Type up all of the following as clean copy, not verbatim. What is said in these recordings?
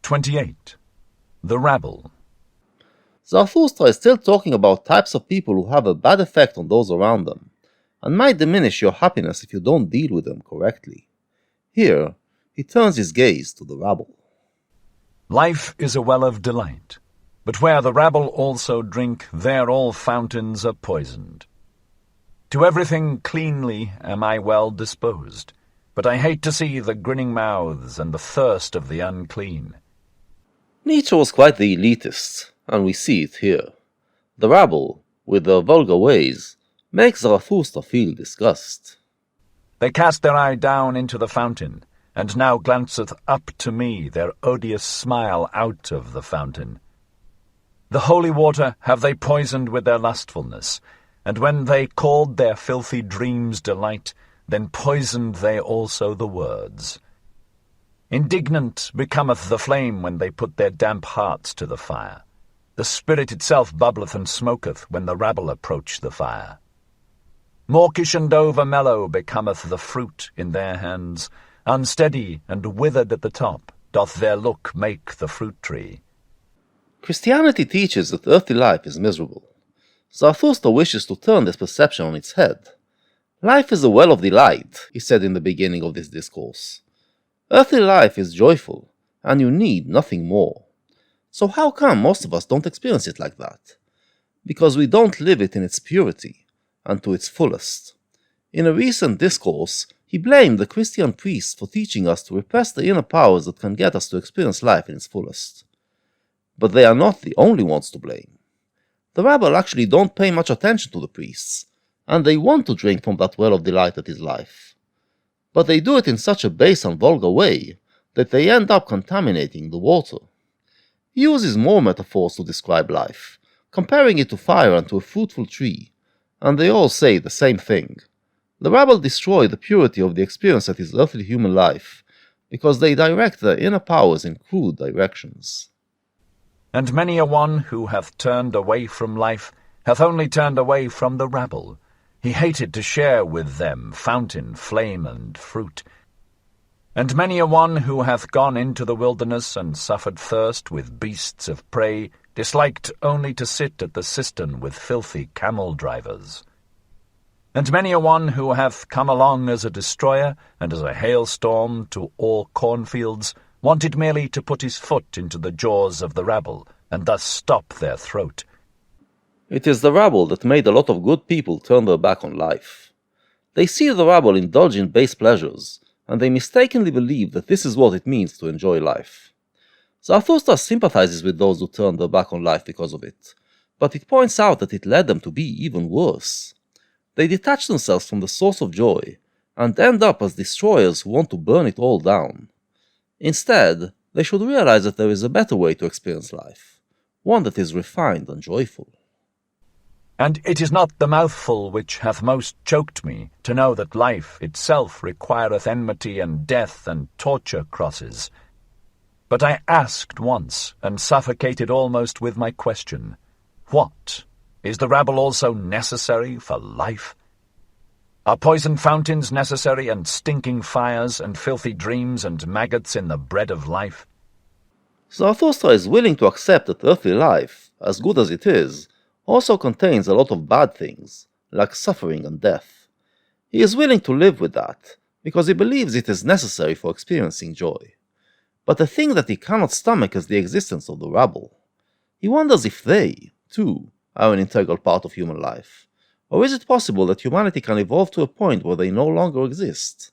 28. The Rabble. Zarathustra is still talking about types of people who have a bad effect on those around them, and might diminish your happiness if you don't deal with them correctly. Here, he turns his gaze to the rabble. Life is a well of delight, but where the rabble also drink, there all fountains are poisoned. To everything cleanly am I well disposed, but I hate to see the grinning mouths and the thirst of the unclean. Nietzsche was quite the elitist, and we see it here. The rabble, with their vulgar ways, makes Zarathustra feel disgust. They cast their eye down into the fountain, and now glanceth up to me their odious smile out of the fountain. The holy water have they poisoned with their lustfulness, and when they called their filthy dreams delight, then poisoned they also the words. Indignant becometh the flame when they put their damp hearts to the fire. The spirit itself bubbleth and smoketh when the rabble approach the fire. Mawkish and over-mellow becometh the fruit in their hands. Unsteady and withered at the top doth their look make the fruit tree. Christianity teaches that earthly life is miserable. Zarathustra wishes to turn this perception on its head. Life is a well of delight, he said in the beginning of this discourse. Earthly life is joyful, and you need nothing more. So how come most of us don't experience it like that? Because we don't live it in its purity, and to its fullest. In a recent discourse, he blamed the Christian priests for teaching us to repress the inner powers that can get us to experience life in its fullest. But they are not the only ones to blame. The rabble actually don't pay much attention to the priests, and they want to drink from that well of delight that is life. But they do it in such a base and vulgar way that they end up contaminating the water. He uses more metaphors to describe life, comparing it to fire and to a fruitful tree, and they all say the same thing. The rabble destroy the purity of the experience that is earthly human life, because they direct their inner powers in crude directions. And many a one who hath turned away from life hath only turned away from the rabble. He hated to share with them fountain, flame, and fruit. And many a one who hath gone into the wilderness and suffered thirst with beasts of prey disliked only to sit at the cistern with filthy camel-drivers. And many a one who hath come along as a destroyer and as a hailstorm to all cornfields wanted merely to put his foot into the jaws of the rabble and thus stop their throat. It is the rabble that made a lot of good people turn their back on life. They see the rabble indulge in base pleasures, and they mistakenly believe that this is what it means to enjoy life. Zarathustra sympathizes with those who turn their back on life because of it, but it points out that it led them to be even worse. They detach themselves from the source of joy, and end up as destroyers who want to burn it all down. Instead, they should realize that there is a better way to experience life, one that is refined and joyful. And it is not the mouthful which hath most choked me, to know that life itself requireth enmity and death and torture crosses. But I asked once, and suffocated almost with my question, what? Is the rabble also necessary for life? Are poisoned fountains necessary, and stinking fires, and filthy dreams, and maggots in the bread of life? Zarathustra is willing to accept that earthly life, as good as it is, also contains a lot of bad things, like suffering and death. He is willing to live with that, because he believes it is necessary for experiencing joy. But the thing that he cannot stomach is the existence of the rabble. He wonders if they, too, are an integral part of human life, or is it possible that humanity can evolve to a point where they no longer exist?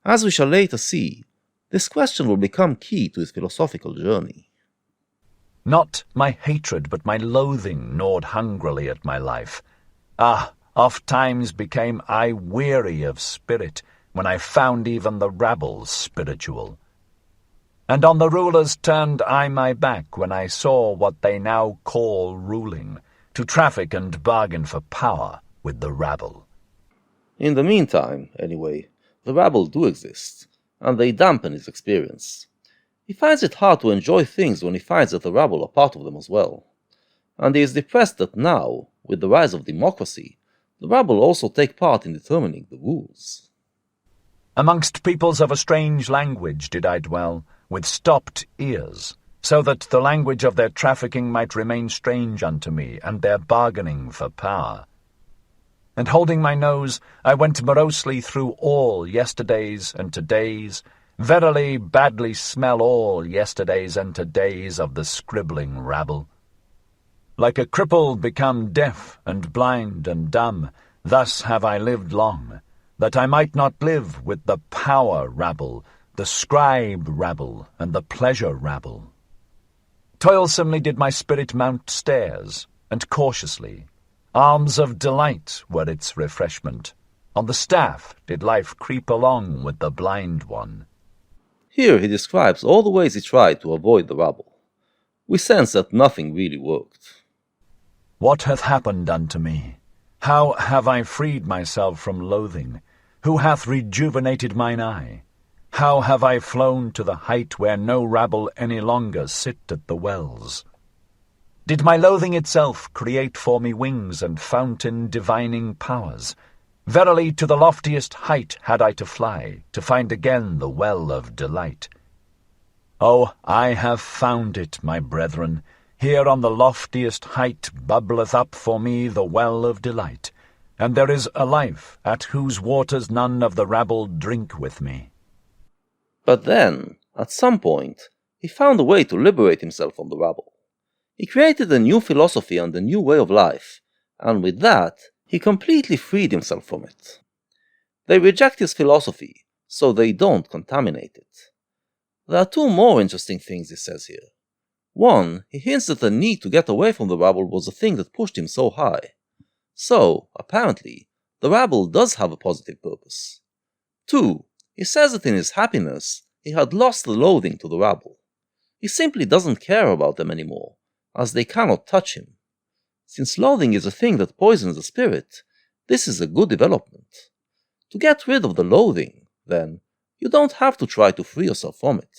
As we shall later see, this question will become key to his philosophical journey. Not my hatred, but my loathing gnawed hungrily at my life. Oft times became I weary of spirit, when I found even the rabble spiritual. And on the rulers turned I my back, when I saw what they now call ruling, to traffic and bargain for power with the rabble. In the meantime, anyway, the rabble do exist, and they dampen his experience. He finds it hard to enjoy things when he finds that the rabble are part of them as well. And he is depressed that now, with the rise of democracy, the rabble also take part in determining the rules. Amongst peoples of a strange language did I dwell, with stopped ears, so that the language of their trafficking might remain strange unto me, and their bargaining for power. And holding my nose, I went morosely through all yesterdays and todays, verily badly smell all yesterdays and todays of the scribbling rabble. Like a cripple become deaf and blind and dumb, thus have I lived long, that I might not live with the power rabble, the scribe rabble, and the pleasure rabble. Toilsomely did my spirit mount stairs, and cautiously. Arms of delight were its refreshment. On the staff did life creep along with the blind one. Here he describes all the ways he tried to avoid the rabble. We sense that nothing really worked. What hath happened unto me? How have I freed myself from loathing? Who hath rejuvenated mine eye? How have I flown to the height where no rabble any longer sit at the wells? Did my loathing itself create for me wings and fountain divining powers? Verily to the loftiest height had I to fly, to find again the well of delight. Oh, I have found it, my brethren. Here on the loftiest height bubbleth up for me the well of delight, and there is a life at whose waters none of the rabble drink with me. But then, at some point, he found a way to liberate himself from the rabble. He created a new philosophy and a new way of life, and with that, he completely freed himself from it. They reject his philosophy, so they don't contaminate it. There are two more interesting things he says here. One, he hints that the need to get away from the rabble was the thing that pushed him so high. So, apparently, the rabble does have a positive purpose. Two, he says that in his happiness, he had lost the loathing to the rabble. He simply doesn't care about them anymore, as they cannot touch him. Since loathing is a thing that poisons the spirit, this is a good development. To get rid of the loathing, then, you don't have to try to free yourself from it.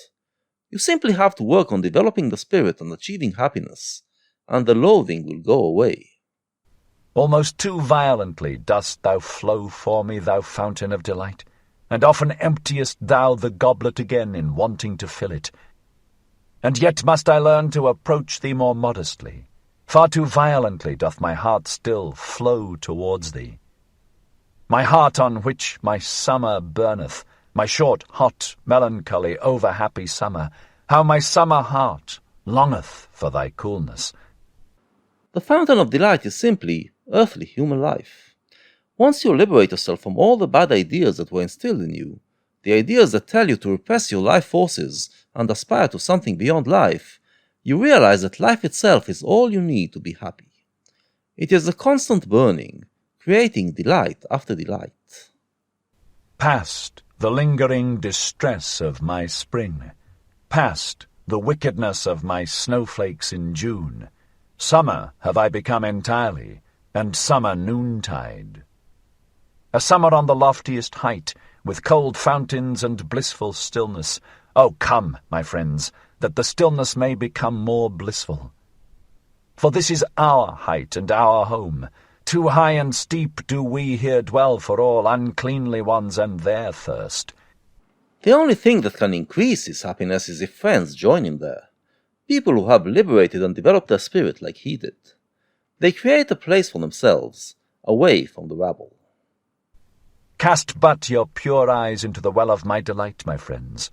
You simply have to work on developing the spirit and achieving happiness, and the loathing will go away. Almost too violently dost thou flow for me, thou fountain of delight, and often emptiest thou the goblet again in wanting to fill it. And yet must I learn to approach thee more modestly. Far too violently doth my heart still flow towards thee. My heart on which my summer burneth, my short, hot, melancholy, over-happy summer, how my summer heart longeth for thy coolness. The fountain of delight is simply earthly human life. Once you liberate yourself from all the bad ideas that were instilled in you, the ideas that tell you to repress your life forces and aspire to something beyond life, you realize that life itself is all you need to be happy. It is a constant burning, creating delight after delight. Past the lingering distress of my spring, past the wickedness of my snowflakes in June, summer have I become entirely, and summer noontide. A summer on the loftiest height, with cold fountains and blissful stillness. Oh, come, my friends, that the stillness may become more blissful. For this is our height and our home. Too high and steep do we here dwell for all uncleanly ones and their thirst. The only thing that can increase his happiness is if friends join him there. People who have liberated and developed their spirit like he did. They create a place for themselves, away from the rabble. Cast but your pure eyes into the well of my delight, my friends.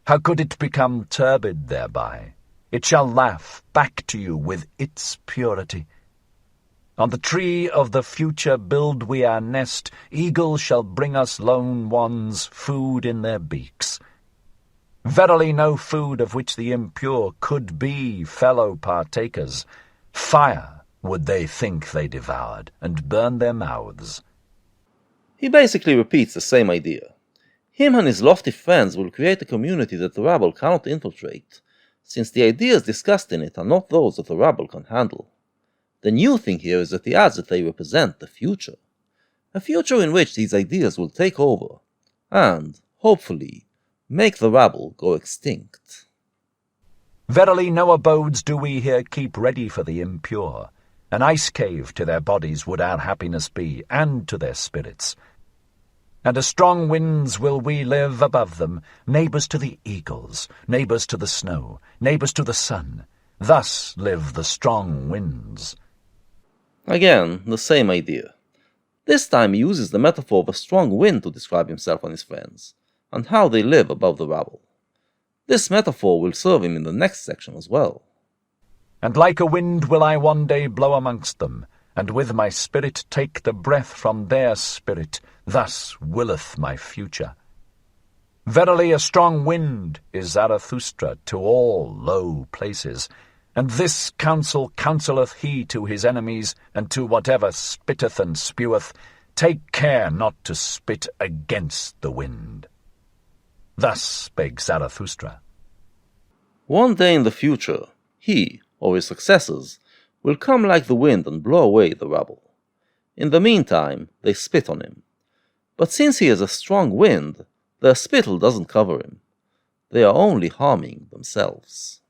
How could it become turbid thereby? It shall laugh back to you with its purity. On the tree of the future build we our nest. Eagles shall bring us lone ones food in their beaks. Verily no food of which the impure could be fellow partakers. Fire would they think they devoured, and burn their mouths. He basically repeats the same idea. Him and his lofty friends will create a community that the rabble cannot infiltrate, since the ideas discussed in it are not those that the rabble can handle. The new thing here is that he adds that they represent the future. A future in which these ideas will take over, and, hopefully, make the rabble go extinct. Verily no abodes do we here keep ready for the impure. An ice cave to their bodies would our happiness be, and to their spirits. And as strong winds will we live above them, neighbours to the eagles, neighbours to the snow, neighbours to the sun. Thus live the strong winds. Again, the same idea. This time he uses the metaphor of a strong wind to describe himself and his friends, and how they live above the rabble. This metaphor will serve him in the next section as well. And like a wind will I one day blow amongst them, and with my spirit take the breath from their spirit. Thus willeth my future. Verily a strong wind is Zarathustra to all low places, and this counsel counselleth he to his enemies, and to whatever spitteth and speweth, take care not to spit against the wind. Thus spake Zarathustra. One day in the future, he, or his successors, will come like the wind and blow away the rabble. In the meantime, they spit on him. But since he is a strong wind, their spittle doesn't cover him. They are only harming themselves.